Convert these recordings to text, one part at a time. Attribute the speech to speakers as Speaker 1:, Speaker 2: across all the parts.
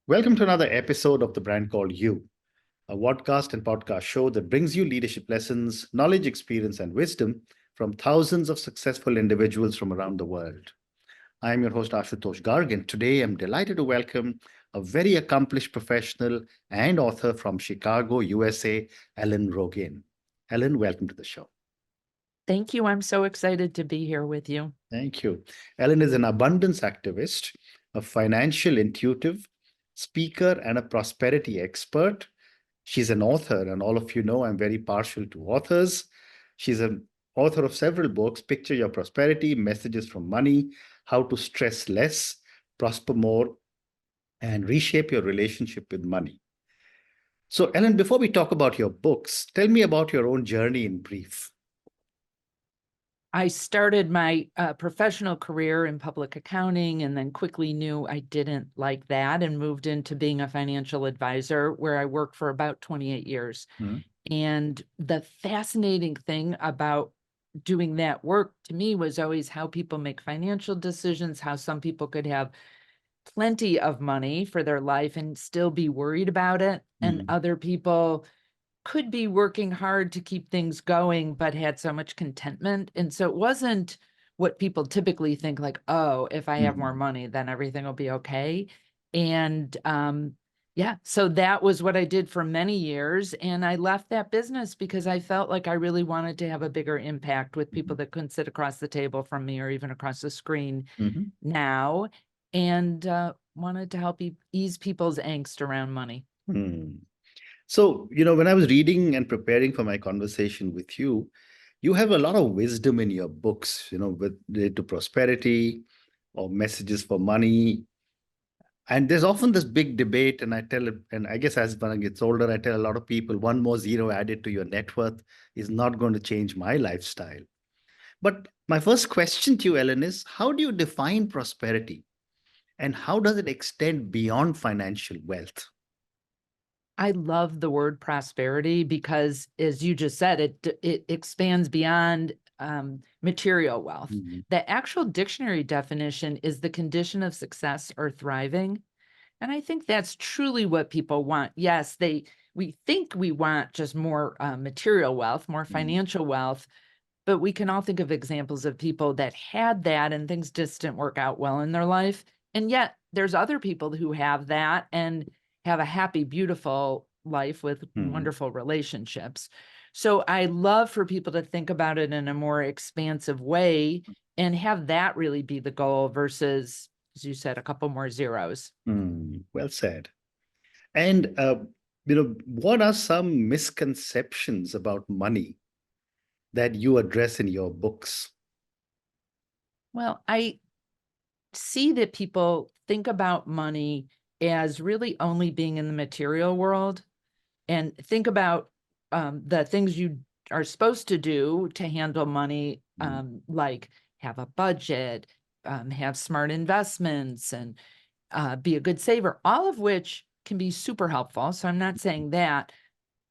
Speaker 1: Welcome to another episode of The Brand Called You, a podcast and podcast show that brings you leadership lessons, knowledge, experience, and wisdom from thousands of successful individuals from around the world. I am your host, Ashutosh Garg, and today I'm delighted to welcome a very accomplished professional and author from Chicago, USA, Ellen Rogin. Ellen, welcome to the show.
Speaker 2: Thank you. I'm so excited to be here with you.
Speaker 1: Thank you. Ellen is an abundance activist, a financial intuitive, speaker, and a prosperity expert. She's an author, and all of you know I'm very partial to authors. She's an author of several books: Picture Your Prosperity, Messages from Money, How to Stress Less, Prosper More, and Reshape Your Relationship with Money. So, Ellen, before we talk about your books, tell me about your own journey in brief.
Speaker 2: I started my professional career in public accounting and then quickly knew I didn't like that and moved into being a financial advisor, where I worked for about 28 years.
Speaker 1: Mm-hmm.
Speaker 2: And the fascinating thing about doing that work to me was always how people make financial decisions, how some people could have plenty of money for their life and still be worried about it. And other people could be working hard to keep things going, but had so much contentment. And so it wasn't what people typically think, like, oh, if I have more money, then everything will be okay. And so that was what I did for many years. And I left that business because I felt like I really wanted to have a bigger impact with people that couldn't sit across the table from me or even across the screen now, and wanted to help ease people's angst around money.
Speaker 1: So, when I was reading and preparing for my conversation with you, you have a lot of wisdom in your books, with related to prosperity or messages for money. And there's often this big debate, and I guess as one gets older, I tell a lot of people, one more zero added to your net worth is not going to change my lifestyle. But my first question to you, Ellen, is how do you define prosperity? And how does it extend beyond financial wealth?
Speaker 2: I love the word prosperity because, as you just said, it expands beyond material wealth. The actual dictionary definition is the condition of success or thriving. And I think that's truly what people want. Yes, we think we want just more material wealth, more financial wealth, but we can all think of examples of people that had that and things just didn't work out well in their life. And yet there's other people who have that and have a happy, beautiful life with wonderful relationships. So I love for people to think about it in a more expansive way and have that really be the goal versus, as you said, a couple more zeros.
Speaker 1: Well said. And, what are some misconceptions about money that you address in your books?
Speaker 2: Well, I see that people think about money as really only being in the material world, and think about the things you are supposed to do to handle money, like have a budget, have smart investments, and be a good saver, all of which can be super helpful. So I'm not saying that.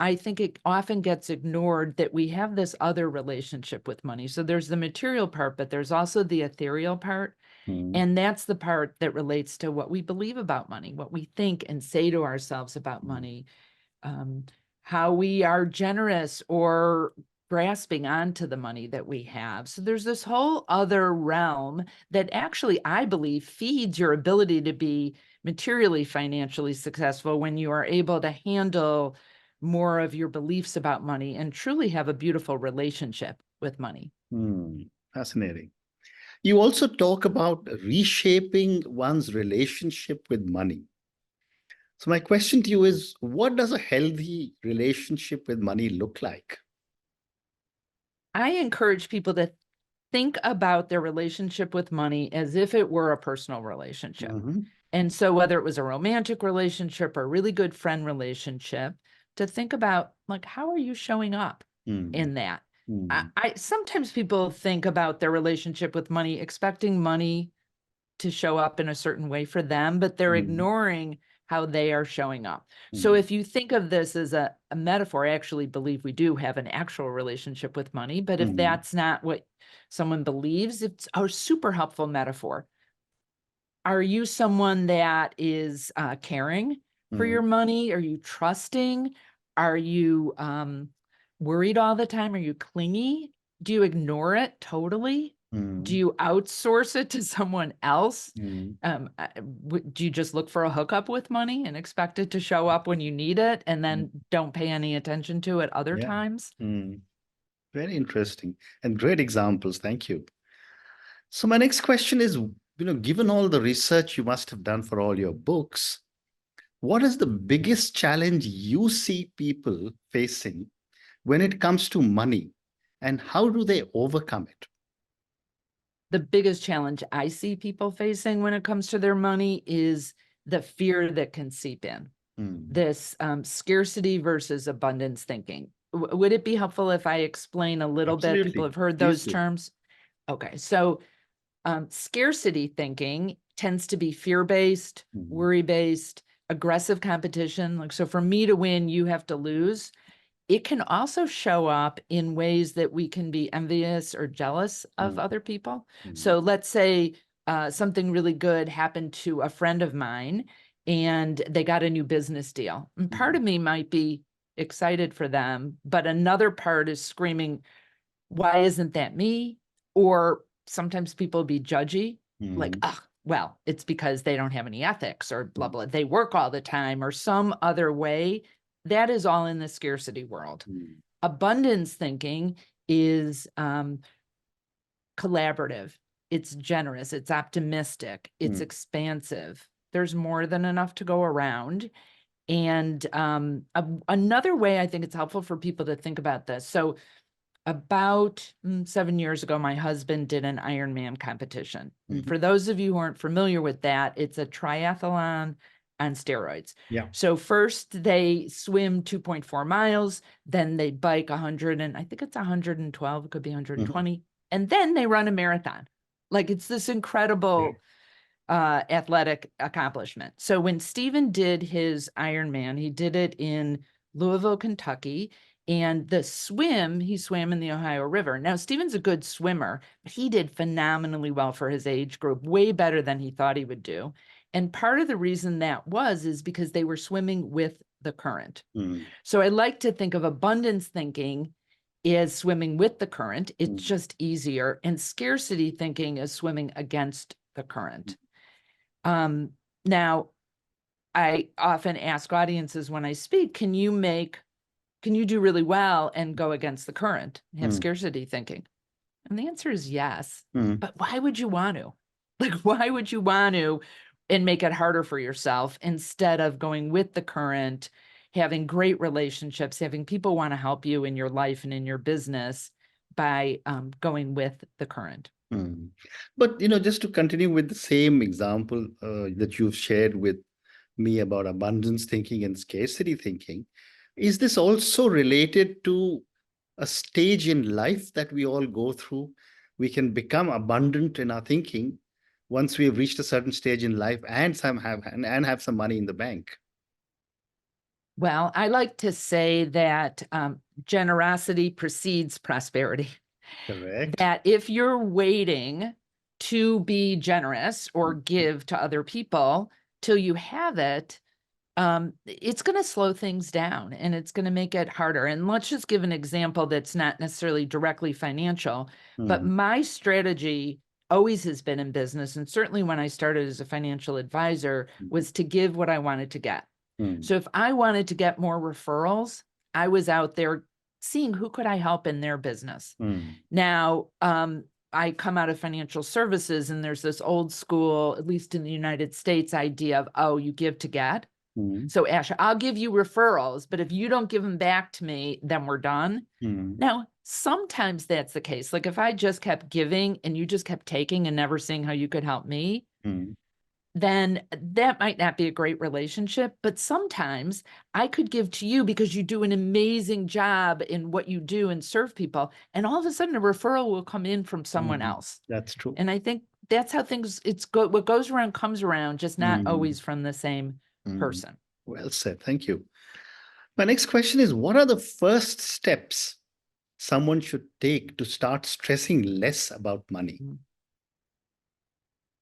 Speaker 2: I think it often gets ignored that we have this other relationship with money. So there's the material part, but there's also the ethereal part. And that's the part that relates to what we believe about money, what we think and say to ourselves about money, how we are generous or grasping onto the money that we have. So there's this whole other realm that actually, I believe, feeds your ability to be materially, financially successful when you are able to handle more of your beliefs about money and truly have a beautiful relationship with money.
Speaker 1: Fascinating. You also talk about reshaping one's relationship with money. So my question to you is, what does a healthy relationship with money look like?
Speaker 2: I encourage people to think about their relationship with money as if it were a personal relationship. And so whether it was a romantic relationship or a really good friend relationship, to think about, like, how are you showing up in that? I sometimes people think about their relationship with money, expecting money to show up in a certain way for them, but they're ignoring how they are showing up. So if you think of this as a metaphor, I actually believe we do have an actual relationship with money, but if that's not what someone believes, it's a super helpful metaphor. Are you someone that is caring for your money? Are you trusting? Are you worried all the time? Are you clingy? Do you ignore it totally? Do you outsource it to someone else? Do you just look for a hookup with money and expect it to show up when you need it and then don't pay any attention to it other
Speaker 1: Yeah.
Speaker 2: times?
Speaker 1: Very interesting and great examples. Thank you. So my next question is, given all the research you must have done for all your books, what is the biggest challenge you see people facing when it comes to money, and how do they overcome it?
Speaker 2: The biggest challenge I see people facing when it comes to their money is the fear that can seep in. This scarcity versus abundance thinking. Would it be helpful if I explain a little bit? People have heard those terms. Okay, so scarcity thinking tends to be fear-based, worry-based, aggressive competition. Like, so for me to win, you have to lose. It can also show up in ways that we can be envious or jealous of other people. So let's say something really good happened to a friend of mine and they got a new business deal. And part of me might be excited for them, but another part is screaming, why isn't that me? Or sometimes people be judgy, like, oh, well, it's because they don't have any ethics or blah, blah. They work all the time or some other way. That is all in the scarcity world. Abundance thinking is collaborative. It's generous. It's optimistic. It's expansive. There's more than enough to go around. And another way I think it's helpful for people to think about this. So about 7 years ago, my husband did an Ironman competition. And for those of you who aren't familiar with that, it's a triathlon on steroids.
Speaker 1: Yeah.
Speaker 2: So first they swim 2.4 miles, then they bike 100 and I think it's 112, it could be 120, and then they run a marathon. Like, it's this incredible athletic accomplishment. So when Stephen did his Ironman, he did it in Louisville, Kentucky. And the swim, he swam in the Ohio River. Now, Stephen's a good swimmer, but he did phenomenally well for his age group, way better than he thought he would do. And part of the reason that is because they were swimming with the current. So I like to think of abundance thinking as swimming with the current. It's just easier. And scarcity thinking is swimming against the current. Now, I often ask audiences when I speak, can you do really well and go against the current, have scarcity thinking? And the answer is yes. But why would you want to? Like, why would you want to and make it harder for yourself instead of going with the current, having great relationships, having people want to help you in your life and in your business by going with the current?
Speaker 1: But, just to continue with the same example that you've shared with me about abundance thinking and scarcity thinking, is this also related to a stage in life that we all go through? We can become abundant in our thinking once we have reached a certain stage in life and have some money in the bank.
Speaker 2: Well, I like to say that generosity precedes prosperity.
Speaker 1: Correct.
Speaker 2: That if you're waiting to be generous or give to other people till you have it, it's going to slow things down and it's going to make it harder. And let's just give an example that's not necessarily directly financial, but my strategy always has been in business, and certainly when I started as a financial advisor, was to give what I wanted to get. So if I wanted to get more referrals, I was out there seeing who could I help in their business. Now, I come out of financial services, and there's this old school, at least in the United States, idea of, oh, you give to get. So Asha, I'll give you referrals, but if you don't give them back to me, then we're done. Now, sometimes that's the case. Like, if I just kept giving and you just kept taking and never seeing how you could help me, then that might not be a great relationship. But sometimes I could give to you because you do an amazing job in what you do and serve people. And all of a sudden a referral will come in from someone else.
Speaker 1: That's true.
Speaker 2: And I think that's how things, what goes around comes around, just not always from the same person.
Speaker 1: Well said. Thank you. My next question is, what are the first steps someone should take to start stressing less about money?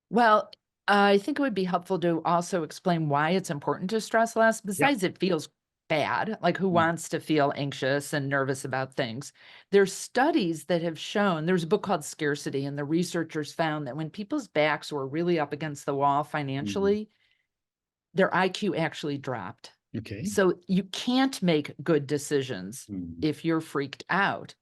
Speaker 2: Well, I think it would be helpful to also explain why it's important to stress less,
Speaker 1: Yeah.
Speaker 2: besides it feels bad. Like, who wants to feel anxious and nervous about things? There's studies that have shown, there's a book called Scarcity, and the researchers found that when people's backs were really up against the wall financially, their IQ actually dropped.
Speaker 1: Okay.
Speaker 2: So you can't make good decisions if you're freaked out.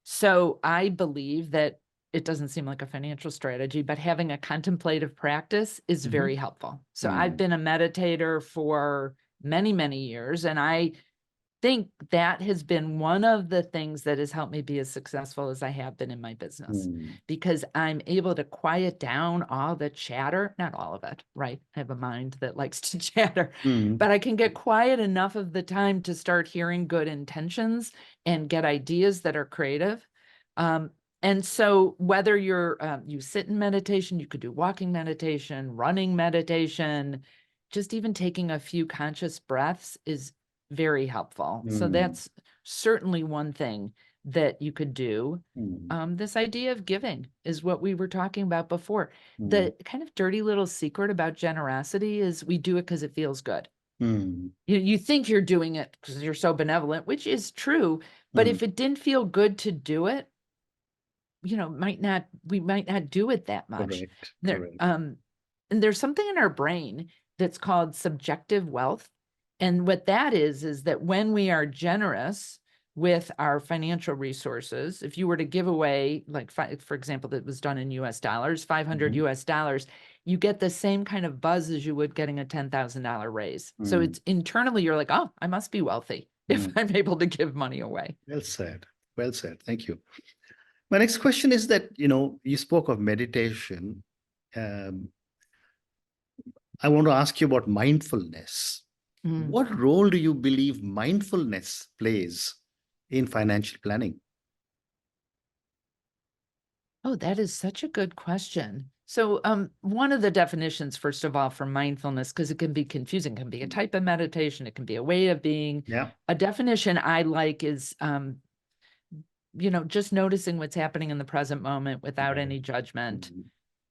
Speaker 2: So I believe that it doesn't seem like a financial strategy, but having a contemplative practice is very helpful. So I've been a meditator for many, many years, and I think that has been one of the things that has helped me be as successful as I have been in my business, because I'm able to quiet down all the chatter, not all of it, right? I have a mind that likes to chatter, but I can get quiet enough of the time to start hearing good intentions and get ideas that are creative. And so whether you sit in meditation, you could do walking meditation, running meditation, just even taking a few conscious breaths is very helpful. So that's certainly one thing that you could do. This idea of giving is what we were talking about before. The kind of dirty little secret about generosity is we do it because it feels good. You think you're doing it because you're so benevolent, which is true. But if it didn't feel good to do it, we might not do it that much.
Speaker 1: Correct.
Speaker 2: And there's something in our brain that's called subjective wealth. And what that is that when we are generous with our financial resources, if you were to give away, like, for example, that was done in US dollars, 500 US dollars, you get the same kind of buzz as you would getting a $10,000 raise. So it's internally, you're like, oh, I must be wealthy if I'm able to give money away.
Speaker 1: Well said. Well said. Thank you. My next question is that, you spoke of meditation. I want to ask you about mindfulness. What role do you believe mindfulness plays in financial planning?
Speaker 2: Oh, that is such a good question. So one of the definitions, first of all, for mindfulness, because it can be confusing, can be a type of meditation, it can be a way of being.
Speaker 1: Yeah.
Speaker 2: A definition I like is, just noticing what's happening in the present moment without any judgment.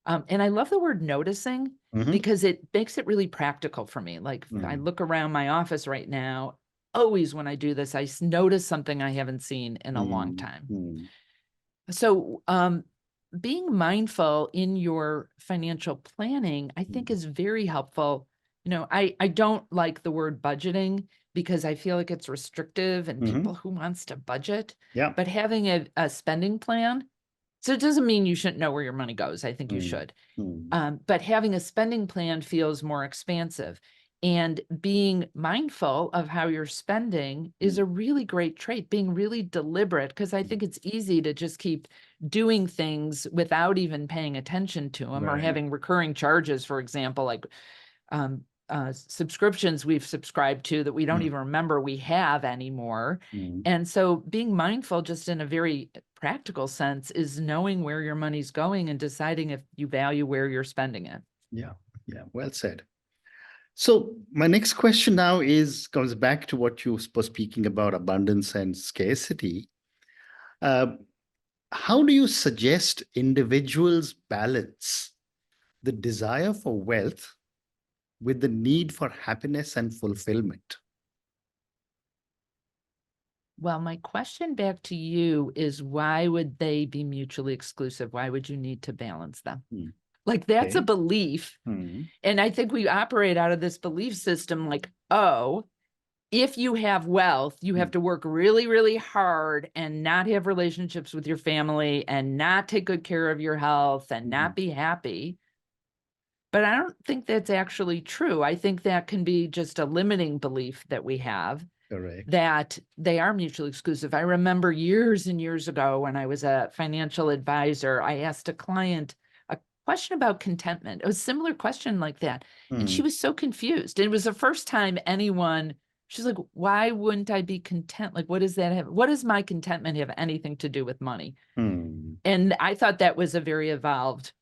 Speaker 2: And I love the word noticing because it makes it really practical for me. Like, I look around my office right now, always when I do this, I notice something I haven't seen in a long time. So being mindful in your financial planning, I think, is very helpful. I don't like the word budgeting because I feel like it's restrictive and people, who wants to budget?
Speaker 1: Yeah.
Speaker 2: But having a spending plan, so it doesn't mean you shouldn't know where your money goes. I think you should. But having a spending plan feels more expansive. And being mindful of how you're spending is a really great trait, being really deliberate, because I think it's easy to just keep doing things without even paying attention to them, or having recurring charges, for example, like subscriptions we've subscribed to that we don't even remember we have anymore. And so being mindful, just in a very practical sense, is knowing where your money's going and deciding if you value where you're spending it.
Speaker 1: Yeah. Well said. So my next question now comes back to what you were speaking about, abundance and scarcity. How do you suggest individuals balance the desire for wealth with the need for happiness and fulfillment?
Speaker 2: Well, my question back to you is, why would they be mutually exclusive? Why would you need to balance them? Like, that's a belief. And I think we operate out of this belief system like, oh, if you have wealth, you have to work really, really hard and not have relationships with your family and not take good care of your health and not be happy. But I don't think that's actually true. I think that can be just a limiting belief that we have.
Speaker 1: Correct.
Speaker 2: That they are mutually exclusive. I remember years and years ago when I was a financial advisor, I asked a client a question about contentment. It was a similar question like that. And she was so confused. It was the first time she's like, why wouldn't I be content? Like, what does that have? What does my contentment have anything to do with money? And I thought that was a very evolved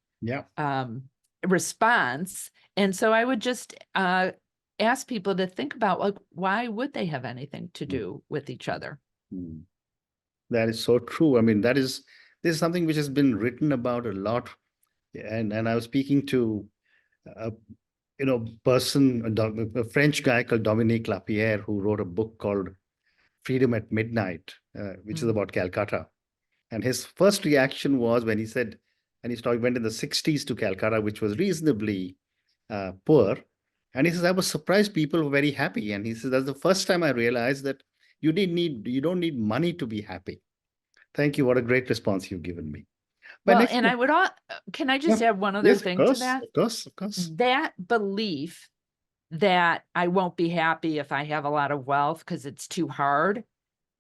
Speaker 2: response. And so I would just ask people to think about, like, why would they have anything to do with each other?
Speaker 1: That is so true. I mean, this is something which has been written about a lot. And I was speaking to a person, a French guy called Dominique Lapierre, who wrote a book called Freedom at Midnight, which is about Calcutta. And his first reaction was when he said, and went in the 60s to Calcutta, which was reasonably poor. And he says, I was surprised people were very happy. And he says, that's the first time I realized that you don't need money to be happy. Thank you. What a great response you've given me. My
Speaker 2: Well,
Speaker 1: next
Speaker 2: and can I just
Speaker 1: yeah.
Speaker 2: add one other
Speaker 1: Yes, of
Speaker 2: thing to
Speaker 1: course,
Speaker 2: that?
Speaker 1: of course, of course.
Speaker 2: That belief that I won't be happy if I have a lot of wealth because it's too hard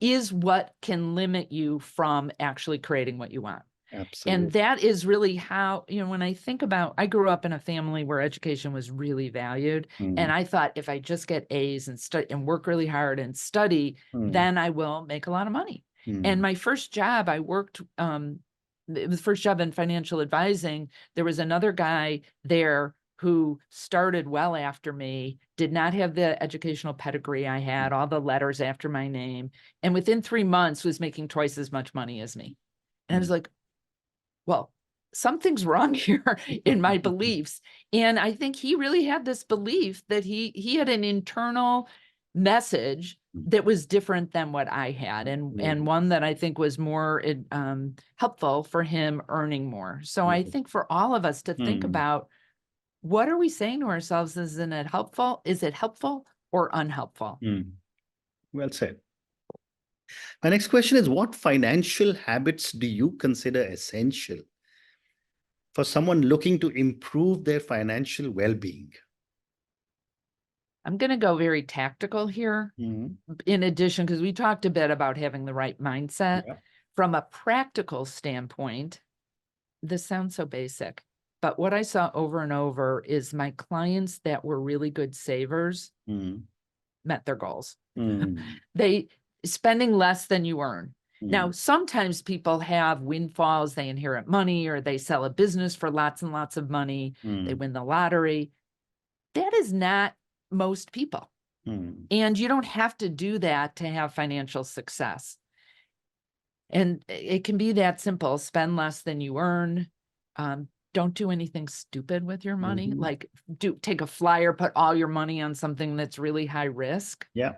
Speaker 2: is what can limit you from actually creating what you want.
Speaker 1: Absolutely.
Speaker 2: And that is really how, when I think about, I grew up in a family where education was really valued. And I thought if I just get A's and work really hard and study, then I will make a lot of money. And my first job, I worked, it was the first job in financial advising. There was another guy there who started well after me, did not have the educational pedigree I had, all the letters after my name, and within 3 months was making twice as much money as me. And I was like, well, something's wrong here in my beliefs. And I think he really had this belief that he had an internal message that was different than what I had, and one that I think was more helpful for him earning more. So I think for all of us to think about, what are we saying to ourselves? Isn't it helpful? Is it helpful or unhelpful?
Speaker 1: Well said. My next question is, what financial habits do you consider essential for someone looking to improve their financial well-being?
Speaker 2: I'm going to go very tactical here. In addition, because we talked a bit about having the right mindset.
Speaker 1: Yeah.
Speaker 2: From a practical standpoint, this sounds so basic, but what I saw over and over is my clients that were really good savers met their goals. They spending less than you earn. Now, sometimes people have windfalls, they inherit money, or they sell a business for lots and lots of money, they win the lottery. That is not most people. And you don't have to do that to have financial success. And it can be that simple. Spend less than you earn. Don't do anything stupid with your money. Like take a flyer, put all your money on something that's really high risk.
Speaker 1: Yeah.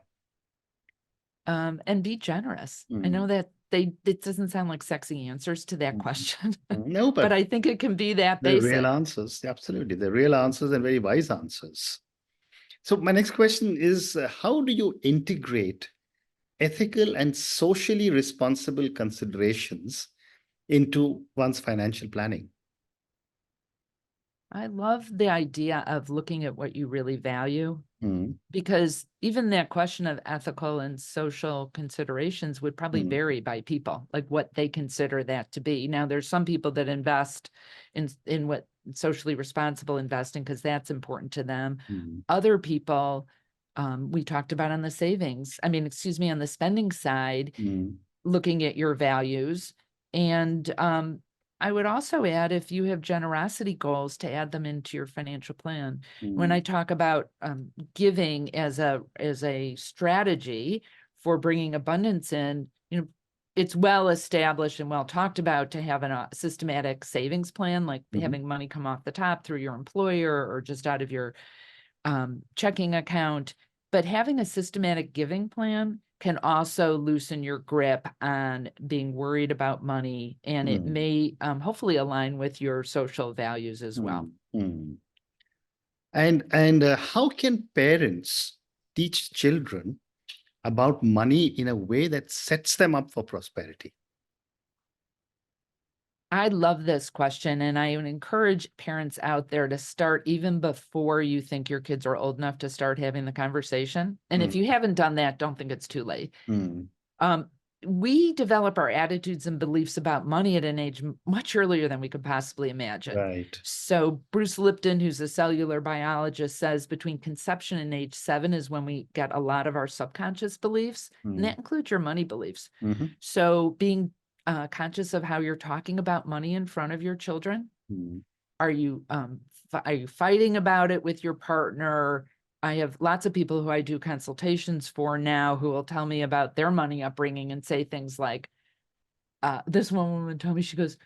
Speaker 2: And be generous. I know that it doesn't sound like sexy answers to that question.
Speaker 1: No,
Speaker 2: but I think it can be that
Speaker 1: they're
Speaker 2: basic.
Speaker 1: real answers. Absolutely. They're real answers and very wise answers. So my next question is, how do you integrate ethical and socially responsible considerations into one's financial planning?
Speaker 2: I love the idea of looking at what you really value, because even that question of ethical and social considerations would probably vary by people, like what they consider that to be. Now, there's some people that invest in what socially responsible investing because that's important to them. Other people, we talked about on the on the spending side, looking at your values. And I would also add, if you have generosity goals, to add them into your financial plan. When I talk about giving as a strategy for bringing abundance in, it's well established and well talked about to have a systematic savings plan, like having money come off the top through your employer or just out of your checking account. But having a systematic giving plan can also loosen your grip on being worried about money, and it may hopefully align with your social values as well.
Speaker 1: And how can parents teach children about money in a way that sets them up for prosperity?
Speaker 2: I love this question, and I would encourage parents out there to start even before you think your kids are old enough to start having the conversation. And if you haven't done that, don't think it's too late. We develop our attitudes and beliefs about money at an age much earlier than we could possibly imagine.
Speaker 1: Right.
Speaker 2: So Bruce Lipton, who's a cellular biologist, says between conception and age 7 is when we get a lot of our subconscious beliefs, and that includes your money beliefs. So being conscious of how you're talking about money in front of your children. Are you fighting about it with your partner? I have lots of people who I do consultations for now who will tell me about their money upbringing and say things like, this one woman told me, she goes,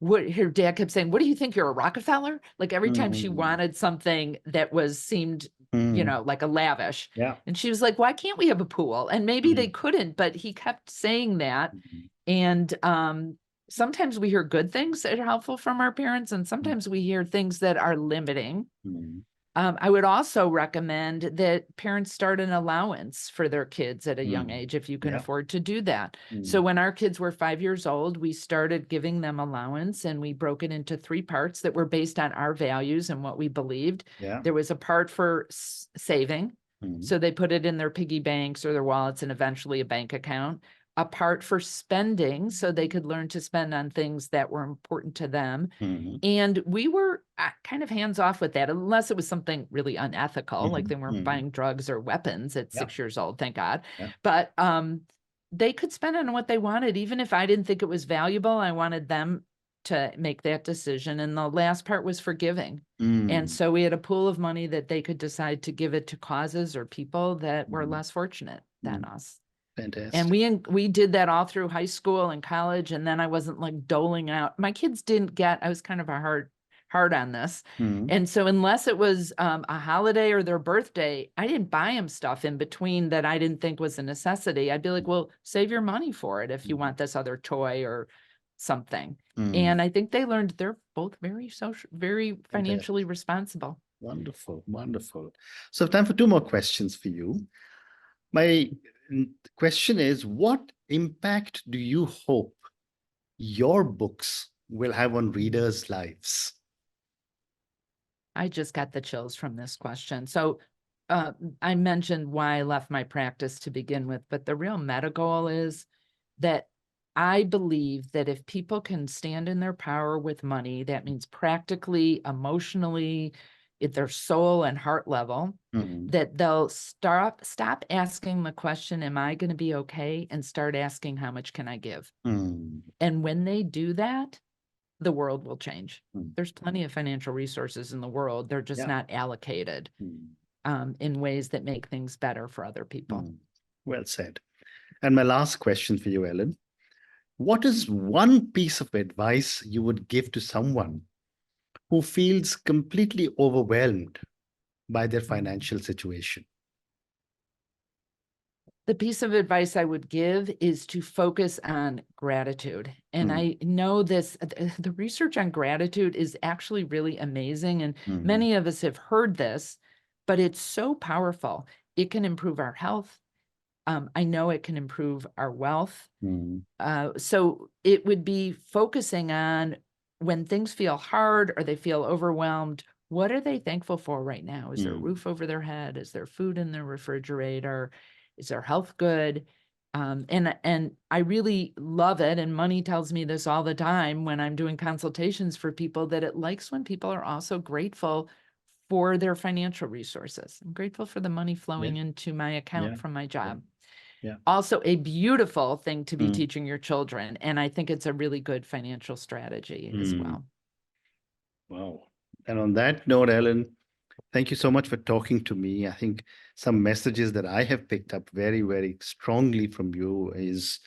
Speaker 2: her dad kept saying, what do you think, you're a Rockefeller? Like every time she
Speaker 1: Mm.
Speaker 2: wanted something that seemed, like a lavish.
Speaker 1: Yeah.
Speaker 2: And she was like, why can't we have a pool? And maybe they couldn't, but he kept saying that. And sometimes we hear good things that are helpful from our parents, and sometimes we hear things that are limiting. I would also recommend that parents start an allowance for their kids at a young age, if you can afford to do that. So when our kids were 5 years old, we started giving them allowance, and we broke it into 3 parts that were based on our values and what we believed.
Speaker 1: Yeah.
Speaker 2: There was a part for saving. So they put it in their piggy banks or their wallets and eventually a bank account. A part for spending, so they could learn to spend on things that were important to them. And we were kind of hands off with that, unless it was something really unethical, like they weren't buying drugs or weapons at 6 years old, thank God.
Speaker 1: Yeah.
Speaker 2: But they could spend on what they wanted. Even if I didn't think it was valuable, I wanted them to make that decision. And the last part was for giving. And so we had a pool of money that they could decide to give it to causes or people that were less fortunate than us.
Speaker 1: Fantastic.
Speaker 2: And we did that all through high school and college. And then I wasn't like doling out. My kids didn't get, I was kind of a hard on this. And so unless it was a holiday or their birthday, I didn't buy them stuff in between that I didn't think was a necessity. I'd be like, well, save your money for it if you want this other toy or something. And I think they learned they're both very financially responsible.
Speaker 1: Wonderful, wonderful. So time for 2 more questions for you. My question is, what impact do you hope your books will have on readers' lives?
Speaker 2: I just got the chills from this question. So I mentioned why I left my practice to begin with, but the real meta goal is that I believe that if people can stand in their power with money, that means practically, emotionally, at their soul and heart level, that they'll stop asking the question, am I going to be okay? And start asking, how much can I give? And when they do that, the world will change. There's plenty of financial resources in the world. They're just not allocated in ways that make things better for other people.
Speaker 1: Well said. And my last question for you, Ellen. What is one piece of advice you would give to someone who feels completely overwhelmed by their financial situation?
Speaker 2: The piece of advice I would give is to focus on gratitude. And I know the research on gratitude is actually really amazing. And many of us have heard this, but it's so powerful. It can improve our health. I know it can improve our wealth. So it would be focusing on when things feel hard or they feel overwhelmed, what are they thankful for right now? Is there a roof over their head? Is there food in their refrigerator? Is their health good? And I really love it. And money tells me this all the time when I'm doing consultations for people, that it likes when people are also grateful for their financial resources. I'm grateful for the money flowing into my account from my job. Also a beautiful thing to be teaching your children. And I think it's a really good financial strategy as well.
Speaker 1: Wow. And on that note, Ellen, thank you so much for talking to me. I think some messages that I have picked up very, very strongly from you is,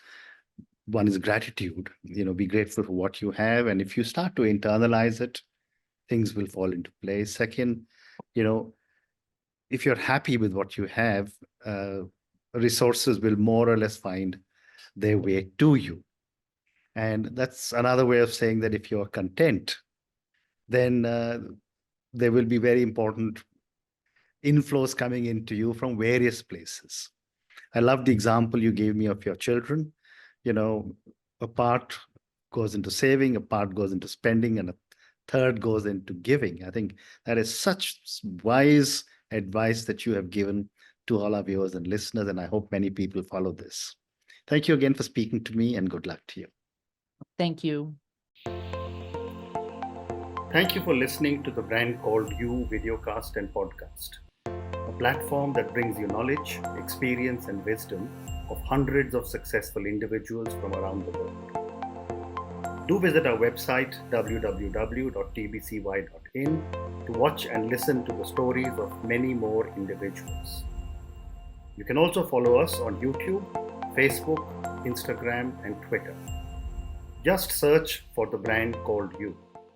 Speaker 1: one is gratitude. Be grateful for what you have. And if you start to internalize it, things will fall into place. Second, if you're happy with what you have, resources will more or less find their way to you. And that's another way of saying that if you're content, then there will be very important inflows coming into you from various places. I love the example you gave me of your children. A part goes into saving, a part goes into spending, and a third goes into giving. I think that is such wise advice that you have given to all our viewers and listeners, and I hope many people follow this. Thank you again for speaking to me, and good luck to you.
Speaker 2: Thank you.
Speaker 1: Thank you for listening to the brand called You Videocast and Podcast, a platform that brings you knowledge, experience, and wisdom of hundreds of successful individuals from around the world. Do visit our website www.tbcy.in to watch and listen to the stories of many more individuals. You can also follow us on YouTube, Facebook, Instagram, and Twitter. Just search for the brand called you.